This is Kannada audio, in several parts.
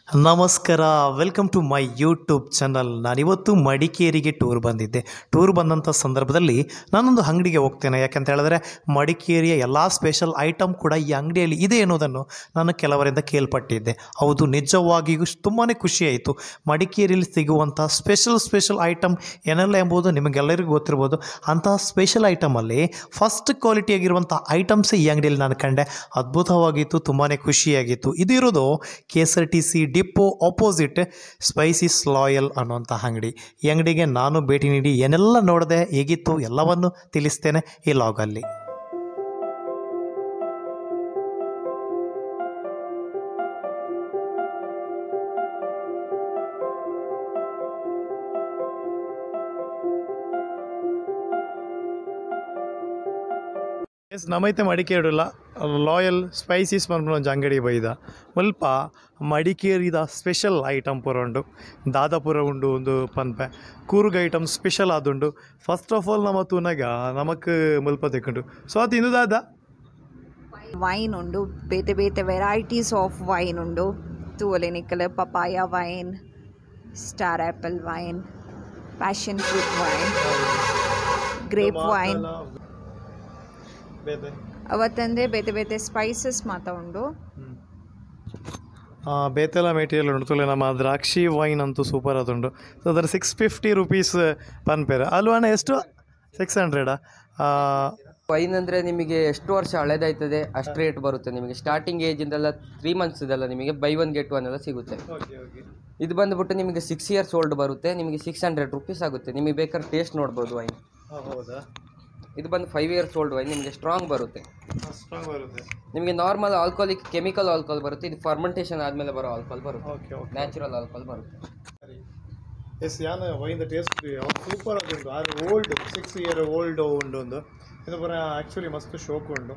ನಮಸ್ಕಾರ, welcome to my YouTube channel. ನಾನಿವತ್ತು ಮಡಿಕೇರಿಗೆ ಟೂರ್ ಬಂದಿದ್ದೆ. ಟೂರ್ ಬಂದಂಥ ಸಂದರ್ಭದಲ್ಲಿ ನಾನೊಂದು ಅಂಗಡಿಗೆ ಹೋಗ್ತೇನೆ. ಯಾಕಂತ ಹೇಳಿದ್ರೆ ಮಡಿಕೇರಿಯ ಎಲ್ಲ ಸ್ಪೆಷಲ್ ಐಟಮ್ ಕೂಡ ಈ ಅಂಗಡಿಯಲ್ಲಿ ಇದೆ ಎನ್ನುವುದನ್ನು ನಾನು ಕೆಲವರಿಂದ ಕೇಳ್ಪಟ್ಟಿದ್ದೆ. ಹೌದು, ನಿಜವಾಗಿಯೂ ತುಂಬಾ ಖುಷಿಯಾಯಿತು. ಮಡಿಕೇರಿಯಲ್ಲಿ ಸಿಗುವಂಥ ಸ್ಪೆಷಲ್ ಐಟಮ್ ಏನೆಲ್ಲ ಎಂಬುದು ನಿಮಗೆಲ್ಲರಿಗೂ ಗೊತ್ತಿರ್ಬೋದು. ಅಂತಹ ಸ್ಪೆಷಲ್ ಐಟಮಲ್ಲಿ ಫಸ್ಟ್ ಕ್ವಾಲಿಟಿಯಾಗಿರುವಂಥ ಐಟಮ್ಸೇ ಈ ಅಂಗಡಿಯಲ್ಲಿ ನಾನು ಕಂಡೆ. ಅದ್ಭುತವಾಗಿತ್ತು, ತುಂಬಾ ಖುಷಿಯಾಗಿತ್ತು. ಇದಿರೋದು KSRTC depot opposite spices loyal ಅನ್ನುವಂಥ ಅಂಗಡಿ. ಈ ಅಂಗಡಿಗೆ ನಾನು ಭೇಟಿ ನೀಡಿ ಏನೆಲ್ಲ ನೋಡಿದೆ, ಹೇಗಿತ್ತು ಎಲ್ಲವನ್ನು ತಿಳಿಸ್ತೇನೆ ಈ ಲಾಗಲ್ಲಿ. ನಮೈತೆ ಮಡಿಕೇರಿಲ್ಲ ಲಾಯಲ್ ಸ್ಪೈಸೀಸ್ ಒಂದು ಅಂಗಡಿ ಬೈದ ಮುಲ್ಪ ಮಡಿಕೇರಿದ ಸ್ಪೆಷಲ್ ಐಟಮ್ ಪೂರ ಉಂಡು. ದಾದಾಪುರ ಉಂಡು ಒಂದು ಪನ್ಪೆ ಕೂರ್ಗ್ ಐಟಮ್ ಸ್ಪೆಷಲ್ ಆದುಂಡು. ಫಸ್ಟ್ ಆಫ್ ಆಲ್ ನಮ್ಮ ತೂನಾಗ ನಮಕ್ ಮುಲ್ಪ ತೆಕ್ಕೊಂಡು ಸೊ ಅದು ಇಂದು ದಾದ ವೈನ್ ಉಂಡು, ಬೇತೆ ಬೇತೆ ವೆರೈಟೀಸ್ ಆಫ್ ವೈನ್ ಉಂಡು. ತೂವಲೆನಿಕ್ಕಲ papaya wine, star apple wine, passion fruit wine, grape wine. ಅವತ್ತಂದರೆ ಬೇತೆ ಬೇತೆ ಸ್ಪೈಸಸ್ ಮಾತ ಉಂಡು. ಬೇತೆಲ್ಲ ಮೆಟೀರಿಯಲ್ ಉಂಟು ತುಲೆ. ನಮ್ಮ ದ್ರಾಕ್ಷಿ ವೈನ್ ಅಂತೂ ಸೂಪರ್ ಅದುಂಡು. ಸೊ ಅದರ 650 ರೂಪೀಸ್ ಪನ್ಪೇರ ಅಲ್ವಾಣ. ಎಷ್ಟು 600 ವೈನ್ ಅಂದರೆ ನಿಮಗೆ ಎಷ್ಟು ವರ್ಷ ಹಳೆದಾಯ್ತದೆ ಅಷ್ಟು ರೇಟ್ ಬರುತ್ತೆ. ನಿಮಗೆ ಸ್ಟಾರ್ಟಿಂಗ್ ಏಜಿಂದೆಲ್ಲ 3 ಮಂತ್ಸ್ದೆಲ್ಲ ನಿಮಗೆ ಬೈ 1 get 1 ಎಲ್ಲ ಸಿಗುತ್ತೆ. ಇದು ಬಂದುಬಿಟ್ಟು ನಿಮಗೆ 6 years ಓಲ್ಡ್ ಬರುತ್ತೆ. ನಿಮಗೆ 600 ರೂಪೀಸ್ ಆಗುತ್ತೆ. ನಿಮಗೆ ಬೇಕಾದ್ರೆ ಟೇಸ್ಟ್ ನೋಡ್ಬೋದು ವೈನ್. ಹೌದಾ? ಇದು ಬಂದು 5 years ಓಲ್ಡ್ ವೈನ್. ನಿಮಗೆ ಸ್ಟ್ರಾಂಗ್ ಬರುತ್ತೆ. ನಿಮಗೆ ನಾರ್ಮಲ್ ಆಲ್ಕೋಲಿಕ್ ಕೆಮಿಕಲ್ ಆಲ್ಕೋಹಾಲ್ ಬರುತ್ತೆ. ಇದು ಫರ್ಮೆಂಟೇಷನ್ ಆದಮೇಲೆ ಬರೋ ಆಲ್ಕೋಹಾಲ್ ಬರುತ್ತೆ. ನ್ಯಾಚುರಲ್ ಆಲ್ಕೋಹಾಲ್ ಬರುತ್ತೆ. ಎಸ್ ಯಾನ ವೈನ್ ಟೇಸ್ಟ್ ಸೂಪರ್ ಆಗುಂಟು. ಅದು ಓಲ್ಡ್ 6 year ಓಲ್ಡ್ ಉಂಡು. ಒಂದು ಇದು ಪರ ಆ್ಯಕ್ಚುಲಿ ಮಸ್ತ್ ಶೋಕ್ ಉಂಡು.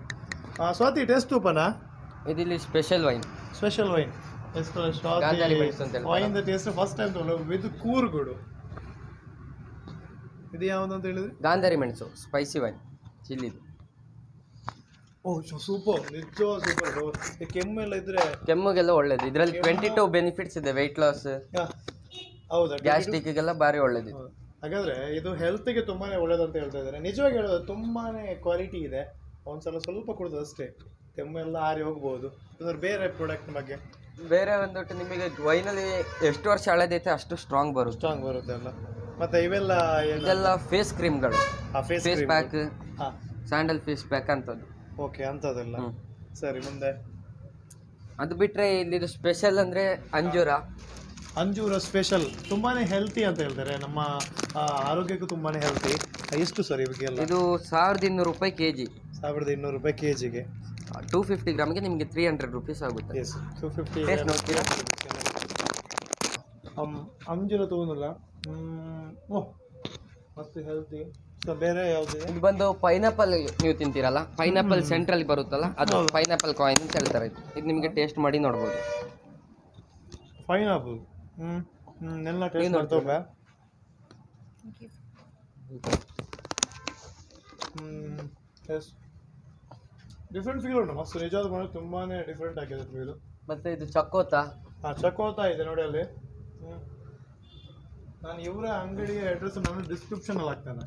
ಸ್ವಾತಿ ಟೇಸ್ಟ್ ಉಪನಾ ಇದಿಲ್ಲಿ special wine. Special wine wine taste first time ತೊಗೊಂಡು ವಿತ್ ಕೂರ್ಗುಡು. ಇದು ಯಾವುದು ಅಂತ ಹೇಳಿದ್ರೆ ಗಾಂಧಾರಿ ಮೆಣಸು ಸ್ಪೈಸಿ ವೈನ್ ಚಿಲ್ಲಿದು. ಓಹ್ ಸೂಪರ್, ನಿಜ ಸೂಪರ್. ಕೆಮ್ಮೆಲ್ಲ ಇದ್ರೆ ಕೆಮ್ಮಿಗೆಲ್ಲ ಒಳ್ಳೇದು. ಇದರಲ್ಲಿ 22 ಬೆನಿಫಿಟ್ಸ್ ಇದೆ. ವೆಯ್ಟ್ ಲಾಸ್, ಹೌದಾ, ಗ್ಯಾಸ್ಟ್ರಿಕ್ಗೆಲ್ಲ ಭಾರಿ ಒಳ್ಳೇದು. ಹಾಗಾದ್ರೆ ಇದು ಹೆಲ್ತ್ಗೆ ತುಂಬಾನೇ ಒಳ್ಳೇದಂತ ಹೇಳ್ತಾ ಇದ್ದಾರೆ. ನಿಜವಾಗಿ ಹೇಳೋದು ತುಂಬಾನೇ ಕ್ವಾಲಿಟಿ ಇದೆ. ಒಂದ್ಸಲ ಸ್ವಲ್ಪ ಕುಡಿದು ಅಷ್ಟೇ ಕೆಮ್ಮೆಲ್ಲ ಆರಿ ಹೋಗ್ಬೋದು. ಬೇರೆ ಪ್ರಾಡಕ್ಟ್ ಬಗ್ಗೆ ಬೇರೆ ಒಂದೊಟ್ಟು ನಿಮಗೆ ವೈನಲ್ಲಿ ಎಷ್ಟು ವರ್ಷ ಹಳೆದೈತೆ ಅಷ್ಟು ಸ್ಟ್ರಾಂಗ್ ಬರುತ್ತೆ ಅಲ್ಲ. ಮತ್ತೆ ಇವೆಲ್ಲ ಇದೆಲ್ಲ ಫೇಸ್ ಕ್ರೀಮ್ಗಳು, face pack, sandal face pack ಅಂತದ್ದು. ಓಕೆ, ಅಂಥದ್ದೆಲ್ಲ ಸರಿ. ಮುಂದೆ ಅದು ಬಿಟ್ಟರೆ ಇಲ್ಲಿದು ಸ್ಪೆಷಲ್ ಅಂದರೆ ಅಂಜೂರ ಸ್ಪೆಷಲ್ ತುಂಬಾನೇ ಹೆಲ್ತಿ ಅಂತ ಹೇಳ್ತಾರೆ. ನಮ್ಮ ಆರೋಗ್ಯಕ್ಕೂ ತುಂಬಾನೇ ಹೆಲ್ತಿ. ಎಷ್ಟು ಸರ್ ಇವಾಗೆಲ್ಲ? ಇದು 1200 ರೂಪಾಯಿ kg. 1200 ರೂಪಾಯಿ kgಗೆ. 250 ಗ್ರಾಮ್ಗೆ ನಿಮಗೆ 300 ರೂಪೀಸ್ ಆಗುತ್ತೆ. 250 ನೋಡ್ತೀರಾ? ಅಂಜೂರ ತಗೊಂಡಲ್ಲ. ಓಹ್ ಮಸ್ತ್ ಹೆಲ್ತಿ. ಸೊ ಬೇರೆ ಯಾವ್ದು? ಇದು ಬಂದು ಪೈನಾಪಲ್. ನೀವು ತಿಂತೀರಲ್ಲ, ಪೈನಾಪಲ್ ಸೆಂಟ್ರಲ್ಲಿ ಬರುತ್ತಲ್ಲ, ಅದು ಪೈನಾಪಲ್ ಕಾಯಿನ್ ಅಂತ ಹೇಳ್ತಾರೆ. ಇದು ನಿಮಗೆ ಟೇಸ್ಟ್ ಮಾಡಿ ನೋಡ್ಬೋದು. ಪೈನಾಪಲ್ ಎಲ್ಲ ಟೇಸ್ಟ್ ಮಾಡ್ತವೆ. ಡಿಫ್ರೆಂಟ್ ಫೀಲ್ ಉಂಟು. ಮಸ್ತ್ ನಿಜವಾದ ಮಾಡಿ ತುಂಬಾನೇ ಡಿಫ್ರೆಂಟ್ ಆಗಿದೆ ಫೀಲು. ಮತ್ತೆ ಇದು ಚಕೋತ ಇದೆ ನೋಡಿ ಅಲ್ಲಿ. ನಾನು ಇವರ ಅಂಗಡಿಯ ಅಡ್ರೆಸ್ ನಾನು ಡಿಸ್ಕ್ರಿಪ್ಷನ್ ಅಲ್ಲಿ ಹಾಕ್ತೇನೆ.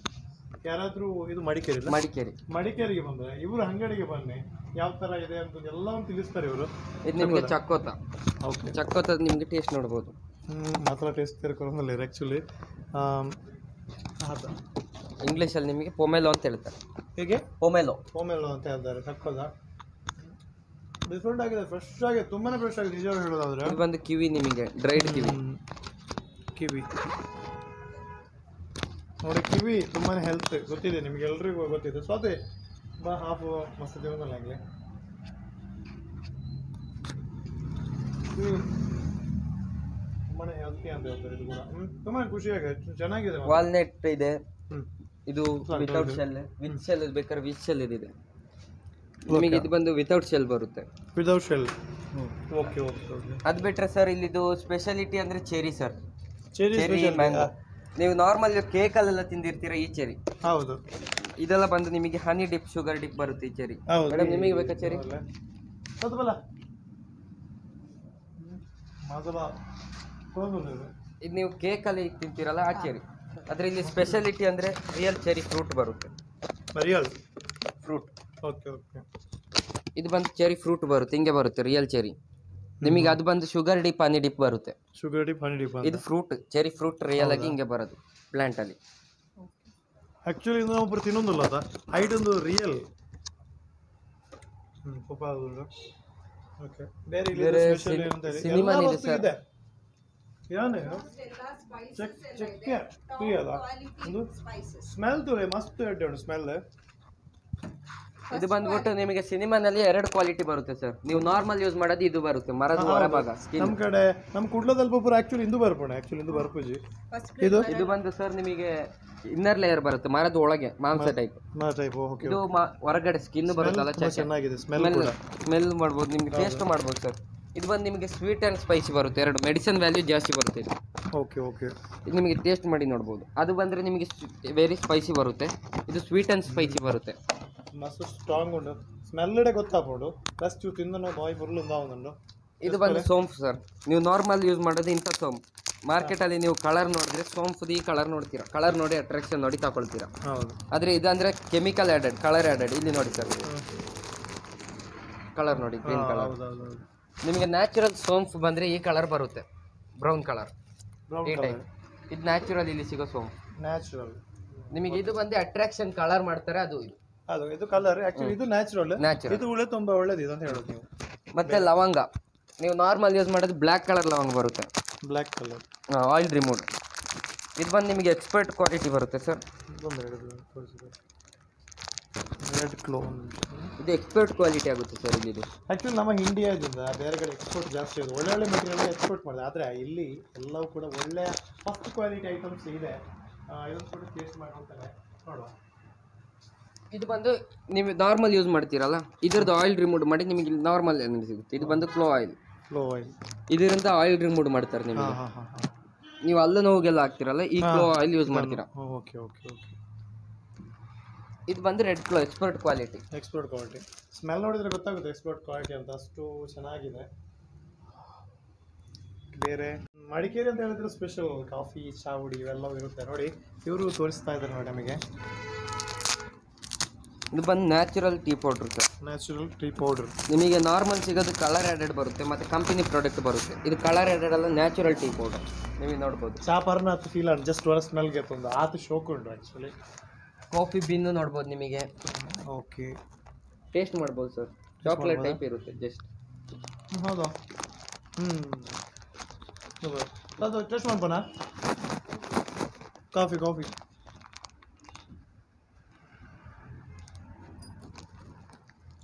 ಯಾರಾದ್ರೂ ಇದು ಮಡಿಕೇರಿಗೆ ಬಂದ್ರೆ ಇವ್ರ ಅಂಗಡಿಗೆ ಬನ್ನಿ, ಯಾವ ತರ ಇದೆ ಅಂತ ಎಲ್ಲವನ್ನು ತಿಳಿಸ್ತಾರೆ ಇವರು. ಇದು ನಿಮಗೆ ಚಕೋತ ನಿಮಗೆ ಟೇಸ್ಟ್ ನೋಡ್ಬೋದು. ಮಾತ್ರ ಟೇಸ್ಟ್ ತಿರ್ಕೊಳ್ಳೋದಿಲ್ಲ ಆ್ಯಕ್ಚುಲಿ. ಇಂಗ್ಲೀಷಲ್ಲಿ ನಿಮಗೆ ಪೊಮೆಲೋ ಅಂತ ಹೇಳ್ತಾರೆ. ಹೇಗೆ? ಪೊಮೆಲೋ ಅಂತ ಹೇಳ್ತಾರೆ. ಚಕ್ಕೋದ ಡಿಫ್ರೆಂಟ್ ಆಗಿದೆ, ಫ್ರೆಶ್ ಆಗಿದೆ, ತುಂಬಾನೇ ಫ್ರೆಶ್ ಆಗಿದೆ ನಿಜವಾಗಿ ಹೇಳೋದಾದ್ರೆ. ಇದು ಬಂದು ಕಿವಿ, ನಿಮಗೆ ಡ್ರೈಡ್ ಕಿವಿ ನೋಡಿ. ಕಿವಿ ತುಂಬಾನೇ ಹೆಲ್ತ್ ಗೊತ್ತಿದೆ ನಿಮ್ಗೆ, ಎಲ್ರಿಗೂ ಗೊತ್ತಿದೆ. ಸೊ ಅದೇ ಬಾ ಹಾಫ್ ಮಸ್ತ್ ತಿನ್ನೋದಲ್ಲ ಹಂಗೆ. ತುಂಬಾನೇ ಹೆಲ್ತಿ ಅಂತ ಹೇಳ್ತಾರೆ. ಇದು ಕೂಡ ತುಂಬಾನೇ ಖುಷಿಯಾಗಿದೆ, ಚೆನ್ನಾಗಿದೆ. ವಾಲ್ನಟ್ ಇದೆ. ಇದು ವಿತೌಟ್ ಶೆಲ್, ವಿತ್ ಶೆಲ್ ಬೇಕಾದ್ರೆ ವಿತ್ ಶೆಲ್ ಇದೆ. ನಿಮಗೆ ಇದು ಬಂದು ವಿತೌಟ್ ಶೆಲ್ ಬರುತ್ತೆ. Without shell. ಓಕೆ. ಅದು ಬಿಟ್ಟರೆ ಸರ್ ಇಲ್ಲಿದು ಸ್ಪೆಷಾಲಿಟಿ ಅಂದರೆ ಚೆರಿ ಸರ್. Cherry mango. ನೀವು ನಾರ್ಮಲ್ ಕೇಕಲ್ಲೆಲ್ಲ ತಿಂದಿರ್ತೀರಾ ಈ ಚೆರಿ. ಹೌದು. ಇದೆಲ್ಲ ಬಂದು ನಿಮಗೆ ಹನಿ ಡಿಪ್, ಶುಗರ್ ಡಿಪ್ ಬರುತ್ತೆ ಈ ಚೆರಿ. ಮೇಡಮ್ ನಿಮಗೆ ಬೇಕಾ ಚೆರಿ? ಇದು ನೀವು ಕೇಕಲ್ಲಿ ತಿಂತೀರಲ್ಲ ಆ ಚೆರಿ, ಆದರೆ ಇಲ್ಲಿ ಸ್ಪೆಷಾಲಿಟಿ ಅಂದರೆ ರಿಯಲ್ ಚೆರಿ ಫ್ರೂಟ್ ಬರುತ್ತೆ. Real fruit okay okay. ಇದು ಬಂದು ಚೆರಿ ಫ್ರೂಟ್ ಬರುತ್ತೆ, ಹಿಂಗೆ ಬರುತ್ತೆ ರಿಯಲ್ ಚೆರಿ. ನಿಮಗೆ ಅದು ಬಂದು ಶುಗರ್ ಡಿಪ್ ಹನಿ ಡಿಪ್ ಬರುತ್ತೆ. ಶುಗರ್ ಡಿಪ್ ಹನಿ ಡಿಪ್. ಇದು ಫ್ರೂಟ್ ಚೆರಿ ಫ್ರೂಟ್ ರಿಯಲ್ ಆಗಿ ಹಿಂಗೆ ಬರೋದು ಪ್ಲಾಂಟಲ್ಲಿ. ಆ್ಯಕ್ಚುಲಿ ಇದು ನಾವು ಒಬ್ಬರು ತಿನ್ನೊಂದಿಲ್ಲ ಅದ ಐಟೊಂದು ರಿಯಲ್. ಓಕೆ. ಬೇರೆ ಸಿನಿಮಾ ಇದೆ ಸರ್. ಸ್ಮೆಲ್ ತೋರೆ ಮಸ್ತ್ ಸ್ಮೆಲ್. ಇದು ಬಂದ್ಬಿಟ್ಟು ನಿಮಗೆ ಸಿನಿಮಾನಲ್ಲಿ 2 ಕ್ವಾಲಿಟಿ ಬರುತ್ತೆ ಸರ್. ನೀವು ನಾರ್ಮಲ್ ಯೂಸ್ ಮಾಡೋದು ಇದು ಬರುತ್ತೆ, ಮರದ ಹೊರಭಾಗ. ನಮ್ಮ ಕಡೆ ನಮ್ಮ ಕುಡ್ಲದಲ್ಲಿ ಒಬ್ಬರು ಆ್ಯಕ್ಚುಲಿ ಇಂದು ಬರ್ಪೋಣ. ಇಂದು ಬರ್ಪೂಜಿ ಇದು ಬಂದು ಸರ್ ನಿಮಗೆ ಇನ್ನರ್ ಲೇಯರ್ ಬರುತ್ತೆ, ಮರದ ಒಳಗೆ ಮಾಂಸ ಟೈಪ್. ಇದು ಹೊರಗಡೆ ಸ್ಕಿನ್ ಬರುತ್ತಲ್ಲ, ಚೆನ್ನಾಗಿದೆ ಸ್ಮೆಲ್ ಮಾಡ್ಬೋದು, ನಿಮ್ಗೆ ಟೇಸ್ಟ್ ಮಾಡ್ಬೋದು ಸರ್. ಇದು ಬಂದು ನಿಮಗೆ ಸ್ವೀಟ್ ಆ್ಯಂಡ್ ಸ್ಪೈಸಿ ಬರುತ್ತೆ, 2 ಮೆಡಿಸಿನ್ ವ್ಯಾಲ್ಯೂ ಜಾಸ್ತಿ ಬರುತ್ತೆ ಇದು. Okay okay. ಇದು ನಿಮಗೆ ಟೇಸ್ಟ್ ಮಾಡಿ ನೋಡ್ಬೋದು. ಅದು ಬಂದರೆ ನಿಮಗೆ ವೆರಿ ಸ್ಪೈಸಿ ಬರುತ್ತೆ, ಇದು ಸ್ವೀಟ್ ಆ್ಯಂಡ್ ಸ್ಪೈಸಿ ಬರುತ್ತೆ. ಮಸ್ತ್ ಸ್ಟ್ರಾಂಗ್ ಉಂಟು, ಸ್ಮೆಲ್ಡೆ ಗೊತ್ತಾಗ್ಬೋದು. ಪ್ಲಸ್ ತಿಂದ ಬಾಯ್ ಫುಲ್ ಉಂಟು. ಇದು ಬಂದು ಸೋಂಪು ಸರ್. ನೀವು ನಾರ್ಮಲ್ ಯೂಸ್ ಮಾಡೋದು ಇಂಥ ಸೋಂಪು. ಮಾರ್ಕೆಟಲ್ಲಿ ನೀವು ಕಲರ್ ನೋಡಿದ್ರೆ ಸೋಂಪುದು ಈ ಕಲರ್ ನೋಡ್ತೀರಾ, ಕಲರ್ ನೋಡಿ ಅಟ್ರಾಕ್ಷನ್ ನೋಡಿ ತಗೊಳ್ತೀರಾ. ಹೌದು. ಆದರೆ ಇದಂದರೆ ಕೆಮಿಕಲ್ ಆ್ಯಡೆಡ್, ಕಲರ್ ಆ್ಯಡೆಡ್. ಇಲ್ಲಿ ನೋಡಿ ಸರ್, ಕಲರ್ ನೋಡಿ, ಗ್ರೀನ್ ಕಲರ್. ನಿಮಗೆ ನ್ಯಾಚುರಲ್ ಸೋಂಪು ಬಂದರೆ ಈ ಕಲರ್ ಬರುತ್ತೆ, ಬ್ರೌನ್ ಕಲರ್ ಈ ಟೈಪ್. ಇದು ನ್ಯಾಚುರಲ್ ಇಲ್ಲಿ ಸಿಗೋ ಸೋಂಪು. ನ್ಯಾಚುರಲ್ ನಿಮಗೆ ಇದು ಬಂದು ಅಟ್ರಾಕ್ಷನ್ ಕಲರ್ ಮಾಡ್ತಾರೆ, ಅದು ಇದು ಕಲರ್. ಆ್ಯಕ್ಚುಲಿ ಇದು ನ್ಯಾಚುರಲ್. ಇದು ಒಳ್ಳೆ ತುಂಬ ಒಳ್ಳೇದಿದೆ ಅಂತ ಹೇಳೋದು ನೀವು. ಮತ್ತೆ ಲವಂಗ ನೀವು ನಾರ್ಮಲ್ ಯೂಸ್ ಮಾಡೋದು ಬ್ಲ್ಯಾಕ್ ಕಲರ್ ಲವಂಗ ಬರುತ್ತೆ, ಬ್ಲ್ಯಾಕ್ ಕಲರ್ ಆಯಿಲ್ ರಿಮೂವ್. ಇದು ಬಂದು ನಿಮಗೆ ಎಕ್ಸ್ಪರ್ಟ್ ಕ್ವಾಲಿಟಿ ಬರುತ್ತೆ ಸರ್. ರೆಡ್ ಕ್ಲೋವ್ ಇದು ಎಕ್ಸ್ಪರ್ಟ್ ಕ್ವಾಲಿಟಿ ಆಗುತ್ತೆ ಸರ್. ಇದು ಆ್ಯಕ್ಚುಲಿ ನಮ್ಮ ಇಂಡಿಯಾದಿಂದ ಬೇರೆ ಕಡೆ ಎಕ್ಸ್ಪೋರ್ಟ್ ಜಾಸ್ತಿ ಇದೆ, ಒಳ್ಳೆ ಮೆಟೀರಿಯಲ್ ಎಕ್ಸ್ಪೋರ್ಟ್ ಮಾಡಿದೆ. ಆದರೆ ಇಲ್ಲಿ ಎಲ್ಲವೂ ಕೂಡ ಒಳ್ಳೆಯ ಫಸ್ಟ್ ಕ್ವಾಲಿಟಿ ಐಟಮ್ಸ್ ಇದೆ. ಇದನ್ನು ಕೂಡ ಟೇಸ್ಟ್ ಮಾಡಿ ಹೋಗ್ತಾರೆ ನೋಡುವ. ಇದು ಬಂದು ನೀವು ನಾರ್ಮಲ್ ಯೂಸ್ ಮಾಡ್ತೀರಲ್ಲ, ಇದರದ್ದು ಆಯಿಲ್ ರಿಮೂವ್ ಮಾಡಿ ನಿಮಗೆ ನಾರ್ಮಲ್ ನಿಮಗೆ ಸಿಗುತ್ತೆ. ಇದು ಬಂದು ಕ್ಲೋ ಆಯಿಲ್. ಇದರಿಂದ ಆಯಿಲ್ ರಿಮೂವ್ ಮಾಡ್ತಾರೆ ನಿಮಗೆ. ನೀವು ಅಲ್ಲ ನೋವಿಗೆಲ್ಲ ಹಾಕ್ತಿರಲ್ಲ, ಈ ಕ್ಲೋ ಆಯಿಲ್ ಯೂಸ್ ಮಾಡ್ತೀರಾ. Okay okay okay. ಇದು ಬಂದು ರೆಡ್ ಕ್ಲೋ ಎಕ್ಸ್ಪರ್ಟ್ ಕ್ವಾಲಿಟಿ. ಸ್ಮೆಲ್ ನೋಡಿದ್ರೆ ಗೊತ್ತಾಗುತ್ತೆ ಎಕ್ಸ್ಪರ್ಟ್ ಕ್ವಾಲಿಟಿ ಅಂತ, ಅಷ್ಟು ಚೆನ್ನಾಗಿದೆ. ಬೇರೆ ಮಡಿಕೇರಿ ಅಂತ ಹೇಳಿದ್ರೆ ಸ್ಪೆಷಲ್ ಕಾಫಿ ಚಾವುಡಿ ಇವೆಲ್ಲವೂ ಇರುತ್ತೆ ನೋಡಿ. ಇವರು ತೋರಿಸ್ತಾ ಇದ್ದಾರೆ ನೋಡಿ ನಮಗೆ. ಇದು ಬಂದು natural tea powder sir. Natural tea powder. ನಿಮಗೆ ನಾರ್ಮಲ್ ಸಿಗೋದು ಕಲರ್ ಆ್ಯಡೆಡ್ ಬರುತ್ತೆ, ಮತ್ತು ಕಂಪನಿ ಪ್ರಾಡಕ್ಟ್ ಬರುತ್ತೆ. ಇದು ಕಲರ್ ಆ್ಯಡೆಡ್ ಅಲ್ಲ, ನ್ಯಾಚುರಲ್ ಟೀ ಪೌಡರ್. ನೀವು ನೋಡ್ಬೋದು. ಚಾಪರ್ನ ಅದು ಫೀಲ್ ಆನ್ ಜಸ್ಟ್ ಹೊರ ಸ್ಮೆಲ್ಗೆ ತಂದು ಆತು ಶೋಕ್ ಉಂಟು ಆ್ಯಕ್ಚುಲಿ. ಕಾಫಿ ಬಿನ್ನು ನೋಡ್ಬೋದು ನಿಮಗೆ. ಓಕೆ. ಟೇಸ್ಟ್ ಮಾಡ್ಬೋದು ಸರ್, ಚಾಕ್ಲೇಟ್ ಟೈಪ್ ಇರುತ್ತೆ ಜಸ್ಟ್. ಹೌದಾ? ಅದು ಟೇಸ್ಟ್ ಮಾಡ್ಬೋಣ. ಕಾಫಿ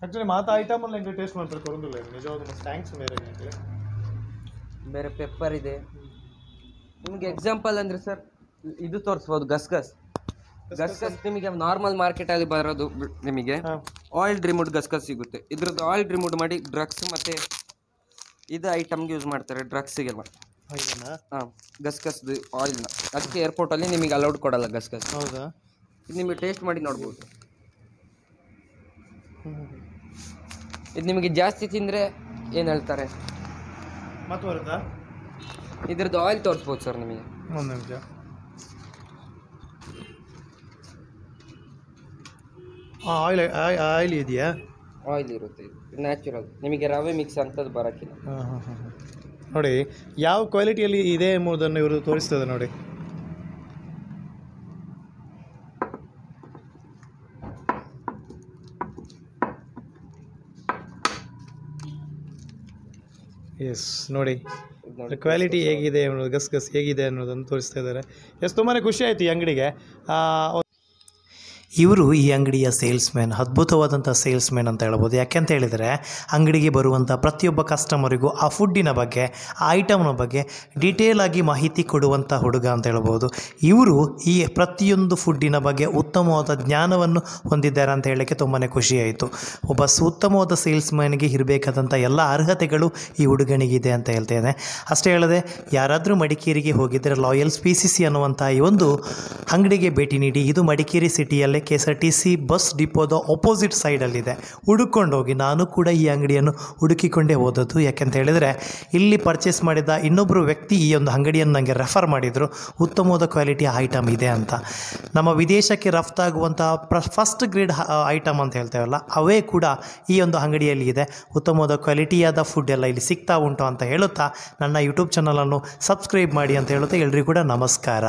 ಆ್ಯಕ್ಚುಲಿ ಮಾತಾ ಐಟಮಲ್ಲಿ ಹೆಂಗೆ ಟೇಸ್ಟ್ ಮಾಡ್ತಾರೆ ಕೊಡೋದಿಲ್ಲ ನಿಜವಾದ. ಥ್ಯಾಂಕ್ಸ್. ಬೇರೆ ಪೆಪ್ಪರ್ ಇದೆ ನಿಮಗೆ. ಎಕ್ಸಾಂಪಲ್ ಅಂದರೆ ಸರ್ ಇದು ತೋರಿಸ್ಬೋದು, ಗಸ್ಗಸ್. ನಿಮಗೆ ನಾರ್ಮಲ್ ಮಾರ್ಕೆಟಲ್ಲಿ ಬರೋದು ನಿಮಗೆ ಆಯಿಲ್ ರಿಮೂವ್ ಗಸ್ಗಸ್ ಸಿಗುತ್ತೆ. ಇದ್ರದ್ದು ಆಯಿಲ್ ರಿಮೂವ್ ಮಾಡಿ ಡ್ರಗ್ಸ್ ಮತ್ತು ಇದು ಐಟಮ್ಗೆ ಯೂಸ್ ಮಾಡ್ತಾರೆ, ಡ್ರಗ್ಸಿಗೆಲ್ಲ. ಹಾಂ, ಗಸ್ಗಸ್ದು ಆಯಿಲ್ನ. ಅದಕ್ಕೆ ಏರ್ಪೋರ್ಟಲ್ಲಿ ನಿಮಗೆ ಅಲೌಡ್ ಕೊಡಲ್ಲ ಗಸ್ಗಸ್. ಹೌದಾ? ಇದು ನಿಮಗೆ ಟೇಸ್ಟ್ ಮಾಡಿ ನೋಡ್ಬೋದು. ಇದು ನಿಮಗೆ ಜಾಸ್ತಿ ತಿಂದರೆ ಏನು ಹೇಳ್ತಾರೆ ಮತ್ತೆ ಬರುತ್ತಾ? ಇದ್ರದ್ದು ಆಯಿಲ್ ತೋರಿಸ್ಬೋದು ಸರ್ ನಿಮಗೆ. ಒಂದು ನಿಮಿಷ. ಆಯಿಲ್ ಇದೆಯಾ? ಆಯಿಲ್ ಇರುತ್ತೆ, ಇದು ನ್ಯಾಚುರಲ್. ನಿಮಗೆ ರವೆ ಮಿಕ್ಸ್ ಅಂಥದ್ದು ಬರೋಕ್ಕಿಲ್ಲ. ನೋಡಿ ಯಾವ ಕ್ವಾಲಿಟಿಯಲ್ಲಿ ಇದೆ ಎಂಬುದನ್ನು ಇವರು ತೋರಿಸ್ತದೆ ನೋಡಿ. ಎಸ್ ನೋಡಿ ಕ್ವಾಲಿಟಿ ಹೇಗಿದೆ ಅನ್ನೋದು, ಗಸ್ಗಸ್ ಹೇಗಿದೆ ಅನ್ನೋದನ್ನು ತೋರಿಸ್ತಾ ಇದ್ದಾರೆ. ತುಂಬಾ ಖುಷಿ ಆಯಿತು ಈ ಅಂಗಡಿಗೆ. ಇವರು ಈ ಅಂಗಡಿಯ ಸೇಲ್ಸ್ಮ್ಯಾನ್, ಅದ್ಭುತವಾದಂಥ ಸೇಲ್ಸ್ಮ್ಯಾನ್ ಅಂತ ಹೇಳ್ಬೋದು. ಯಾಕೆಂತ ಹೇಳಿದರೆ ಅಂಗಡಿಗೆ ಬರುವಂಥ ಪ್ರತಿಯೊಬ್ಬ ಕಸ್ಟಮರಿಗೂ ಆ ಫುಡ್ಡಿನ ಬಗ್ಗೆ, ಆ ಐಟಮ್ನ ಬಗ್ಗೆ ಡೀಟೇಲ್ ಆಗಿ ಮಾಹಿತಿ ಕೊಡುವಂಥ ಹುಡುಗ ಅಂತ ಹೇಳ್ಬೋದು. ಇವರು ಈ ಪ್ರತಿಯೊಂದು ಫುಡ್ಡಿನ ಬಗ್ಗೆ ಉತ್ತಮವಾದ ಜ್ಞಾನವನ್ನು ಹೊಂದಿದ್ದಾರೆ ಅಂತ ಹೇಳೋಕ್ಕೆ ತುಂಬಾ ಖುಷಿಯಾಯಿತು. ಒಬ್ಬ ಉತ್ತಮವಾದ ಸೇಲ್ಸ್ಮ್ಯಾನ್ಗೆ ಇರಬೇಕಾದಂಥ ಎಲ್ಲ ಅರ್ಹತೆಗಳು ಈ ಹುಡುಗನಿಗಿದೆ ಅಂತ ಹೇಳ್ತೇನೆ. ಅಷ್ಟೇ ಹೇಳದೆ ಯಾರಾದರೂ ಮಡಿಕೇರಿಗೆ ಹೋಗಿದ್ದರೆ ಲಾಯಲ್ PCC ಅನ್ನುವಂಥ ಈ ಒಂದು ಅಂಗಡಿಗೆ ಭೇಟಿ ನೀಡಿ. ಇದು ಮಡಿಕೇರಿ ಸಿಟಿಯಲ್ಲೇ KSRTC ಬಸ್ ಡಿಪೋದ ಅಪೋಸಿಟ್ ಸೈಡಲ್ಲಿದೆ. ಹುಡುಕೊಂಡು ಹೋಗಿ. ನಾನು ಕೂಡ ಈ ಅಂಗಡಿಯನ್ನು ಹುಡುಕಿಕೊಂಡೇ ಹೋದದ್ದು. ಯಾಕೆಂತ ಹೇಳಿದರೆ ಇಲ್ಲಿ ಪರ್ಚೇಸ್ ಮಾಡಿದ ಇನ್ನೊಬ್ಬರು ವ್ಯಕ್ತಿ ಈ ಒಂದು ಅಂಗಡಿಯನ್ನು ನನಗೆ ರೆಫರ್ ಮಾಡಿದರು, ಉತ್ತಮವಾದ ಕ್ವಾಲಿಟಿಯ ಐಟಮ್ ಇದೆ ಅಂತ. ನಮ್ಮ ವಿದೇಶಕ್ಕೆ ರಫ್ತಾಗುವಂಥ ಫಸ್ಟ್ ಗ್ರೇಡ್ ಐಟಮ್ ಅಂತ ಹೇಳ್ತೇವಲ್ಲ, ಅವೇ ಕೂಡ ಈ ಒಂದು ಅಂಗಡಿಯಲ್ಲಿ ಇದೆ. ಉತ್ತಮವಾದ ಕ್ವಾಲಿಟಿಯಾದ ಫುಡ್ ಎಲ್ಲ ಇಲ್ಲಿ ಸಿಗ್ತಾ ಉಂಟು ಅಂತ ಹೇಳುತ್ತಾ ನನ್ನ ಯೂಟ್ಯೂಬ್ ಚಾನಲನ್ನು ಸಬ್ಸ್ಕ್ರೈಬ್ ಮಾಡಿ ಅಂತ ಹೇಳುತ್ತಾ ಎಲ್ರಿಗೂ ಕೂಡ ನಮಸ್ಕಾರ.